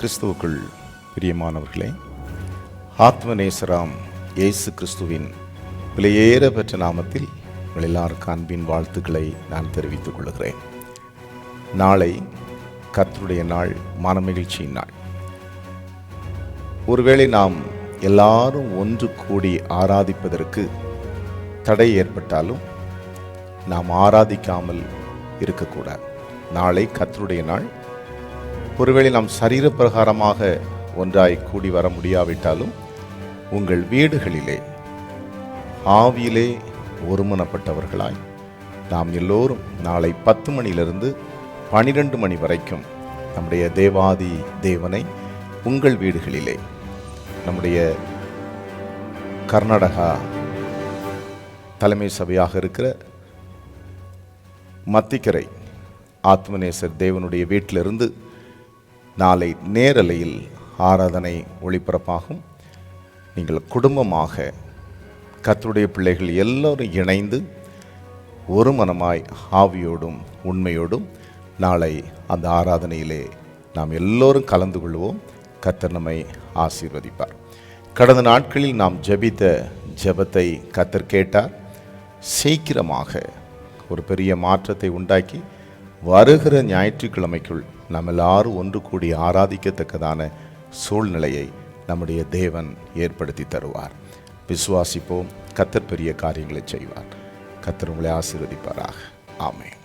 கிறிஸ்துவுக்குள் பிரியமானவர்களே, ஆத்மநேசராம் இயேசு கிறிஸ்துவின் விலையேற பெற்ற நாமத்தில் உங்கள் எல்லாருக்கும் அன்பின் வாழ்த்துக்களை நான் தெரிவித்துக் கொள்கிறேன். நாளை கர்த்தருடைய நாள், மனமகிழ்ச்சியின் நாள். ஒருவேளை நாம் எல்லாரும் ஒன்று கூடி ஆராதிப்பதற்கு தடை ஏற்பட்டாலும் நாம் ஆராதிக்காமல் இருக்கக்கூடாது. நாளை கர்த்தருடைய நாள். ஒருவேளை நாம் சரீர பிரகாரமாக ஒன்றாய் கூடி வர முடியாவிட்டாலும் உங்கள் வீடுகளிலே ஆவியிலே ஒருமனப்பட்டவர்களாய் நாம் எல்லோரும் நாளை 10 மணியிலிருந்து 12 மணி வரைக்கும் நம்முடைய தேவாதி தேவனை உங்கள் வீடுகளிலே, நம்முடைய கர்நாடகா தலைமை சபையாக இருக்கிற மத்திக்கரை ஆத்மநேசர் தேவனுடைய வீட்டிலிருந்து நாளை நேரலையில் ஆராதனை ஒளிபரப்பாகும். நீங்கள் குடும்பமாக கர்த்தருடைய பிள்ளைகள் எல்லோரும் இணைந்து ஒரு மனமாய் ஆவியோடும் உண்மையோடும் நாளை அந்த ஆராதனையிலே நாம் எல்லோரும் கலந்து கொள்வோம். கர்த்தர் நம்மை ஆசீர்வதிப்பார். கடந்த நாட்களில் நாம் ஜெபித்த ஜெபத்தை கர்த்தர் கேட்டார். சீக்கிரமாக ஒரு பெரிய மாற்றத்தை உண்டாக்கி வருகிற ஞாயிற்றுக்கிழமைக்குள் நாம் எல்லாரும் ஒன்று கூடி ஆராதிக்கத்தக்கதான சூழ்நிலையை நம்முடைய தேவன் ஏற்படுத்தி தருவார். விசுவாசிப்போம். கர்த்தர் பெரிய காரியங்களை செய்வார். கர்த்தர் உங்களை ஆசீர்வதிப்பாராக. ஆமென்.